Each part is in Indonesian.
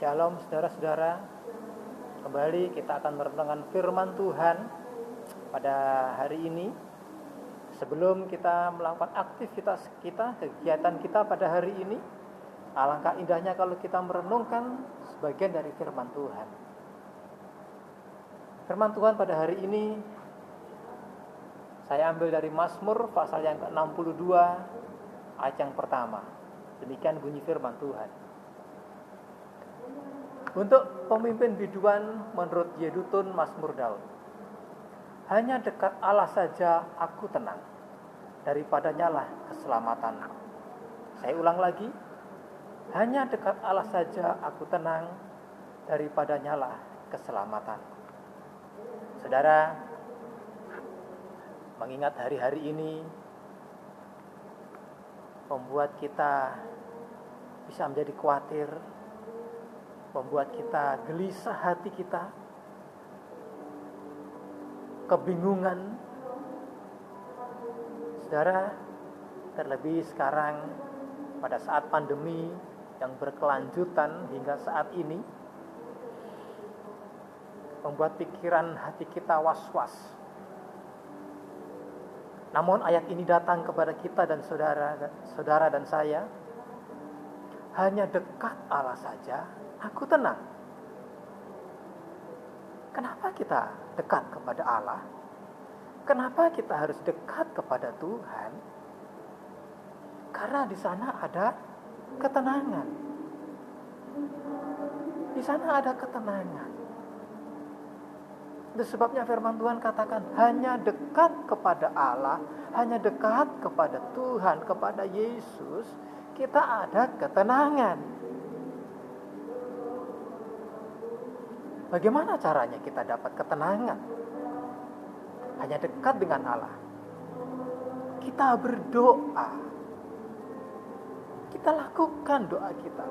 Shalom saudara-saudara. Kembali kita akan merenungkan firman Tuhan pada hari ini. Sebelum kita melakukan aktivitas kita, kegiatan kita pada hari ini, alangkah indahnya kalau kita merenungkan sebagian dari firman Tuhan. Firman Tuhan pada hari ini saya ambil dari Mazmur pasal yang ke-62 ayat yang pertama. Demikian bunyi firman Tuhan. Untuk pemimpin biduan menurut Yedutun Mazmur Daud. Hanya dekat Allah saja aku tenang, daripadanya lah keselamatan. Saya ulang lagi. Hanya dekat Allah saja aku tenang, daripadanya lah keselamatan. Saudara, mengingat hari-hari ini membuat kita bisa menjadi khawatir, membuat kita gelisah hati kita, kebingungan. Saudara, terlebih sekarang pada saat pandemi yang berkelanjutan hingga saat ini, membuat pikiran hati kita was-was. Namun ayat ini datang kepada kita dan saudara dan saya. Hanya dekat Allah saja aku tenang. Kenapa kita dekat kepada Allah? Kenapa kita harus dekat kepada Tuhan? Karena di sana ada ketenangan. Di sana ada ketenangan. Itu sebabnya firman Tuhan katakan, hanya dekat kepada Allah, hanya dekat kepada Tuhan, kepada Yesus, kita ada ketenangan. Bagaimana caranya kita dapat ketenangan? Hanya dekat dengan Allah. Kita berdoa. Kita lakukan doa kita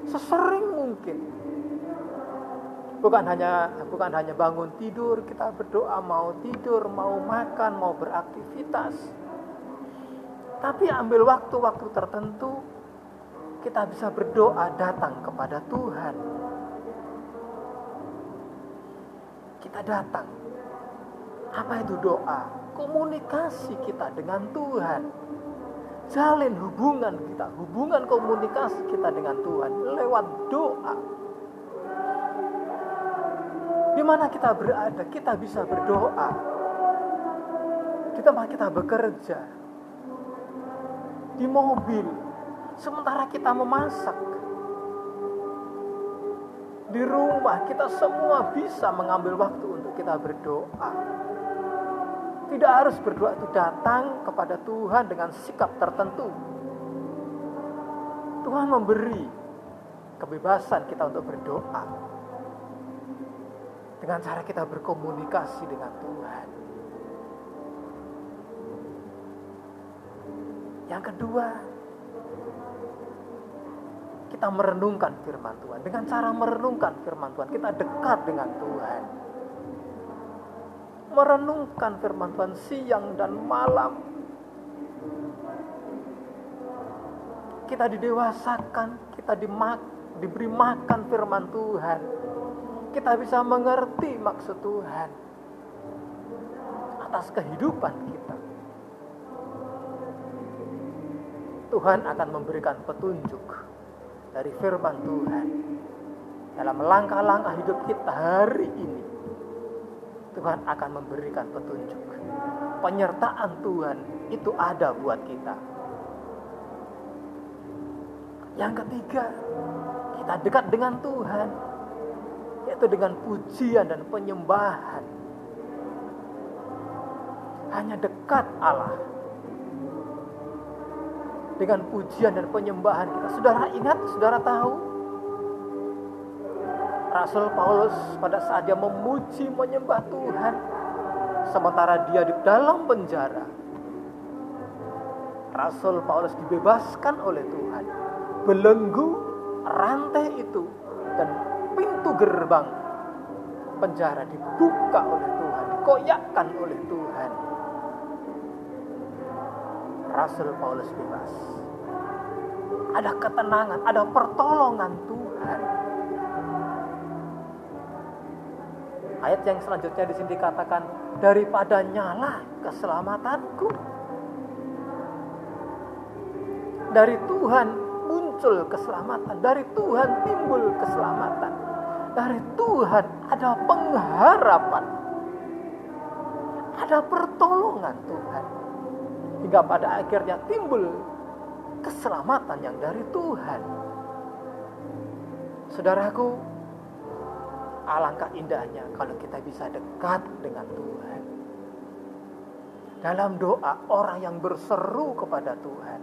sesering mungkin. Bukan hanya bangun tidur kita berdoa, mau tidur, mau makan, mau beraktivitas. Tapi ambil waktu-waktu tertentu kita bisa berdoa datang kepada Tuhan. Kita datang. Apa itu doa? Komunikasi kita dengan Tuhan. Jalin hubungan kita, hubungan komunikasi kita dengan Tuhan lewat doa. Di mana kita berada, kita bisa berdoa. Di tempat kita bekerja, di mobil, sementara kita memasak, di rumah, kita semua bisa mengambil waktu untuk kita berdoa. Tidak harus berdoa itu datang kepada Tuhan dengan sikap tertentu. Tuhan memberi kebebasan kita untuk berdoa dengan cara kita berkomunikasi dengan Tuhan. Yang kedua, kita merenungkan firman Tuhan. Dengan cara merenungkan firman Tuhan, kita dekat dengan Tuhan. Merenungkan firman Tuhan siang dan malam. Kita didewasakan, kita diberi makan firman Tuhan. Kita bisa mengerti maksud Tuhan atas kehidupan kita. Tuhan akan memberikan petunjuk dari firman Tuhan dalam langkah-langkah hidup kita hari ini. Tuhan akan memberikan petunjuk. Penyertaan Tuhan itu ada buat kita. Yang ketiga, kita dekat dengan Tuhan, yaitu dengan pujian dan penyembahan. Hanya dekat Allah dengan pujian dan penyembahan kita. Saudara ingat, saudara tahu, Rasul Paulus pada saat dia memuji menyembah Tuhan, sementara dia di dalam penjara, Rasul Paulus dibebaskan oleh Tuhan. Belenggu rantai itu dan pintu gerbang penjara dibuka oleh Tuhan, dikoyakkan oleh Tuhan. Rasul Paulus bebas. Ada ketenangan, ada pertolongan Tuhan. Ayat yang selanjutnya di sini dikatakan, daripadanya lah keselamatanku. Dari Tuhan muncul keselamatan, dari Tuhan timbul keselamatan, dari Tuhan ada pengharapan, ada pertolongan Tuhan, hingga pada akhirnya timbul keselamatan yang dari Tuhan. Saudaraku, alangkah indahnya kalau kita bisa dekat dengan Tuhan. Dalam doa, orang yang berseru kepada Tuhan,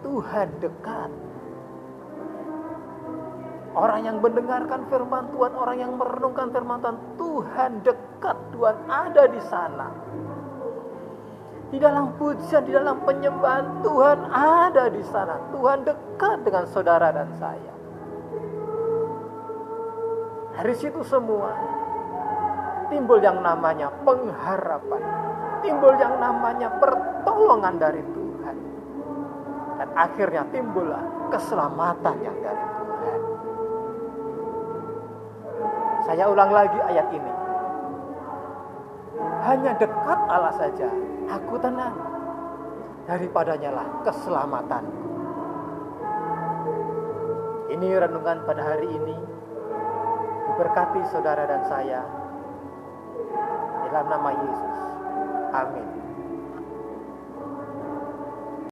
Tuhan dekat. Orang yang mendengarkan firman Tuhan, orang yang merenungkan firman Tuhan, Tuhan dekat, Tuhan ada di sana. Di dalam pujian, di dalam penyembahan, Tuhan ada di sana. Tuhan dekat dengan saudara dan saya. Dari situ semua timbul yang namanya pengharapan, timbul yang namanya pertolongan dari Tuhan, dan akhirnya timbullah keselamatan yang dari Tuhan. Saya ulang lagi ayat ini. Hanya dekat Allah saja aku tenang, daripadanya lah keselamatanku. Ini renungan pada hari ini. Diberkati saudara dan saya dalam nama Yesus. Amin.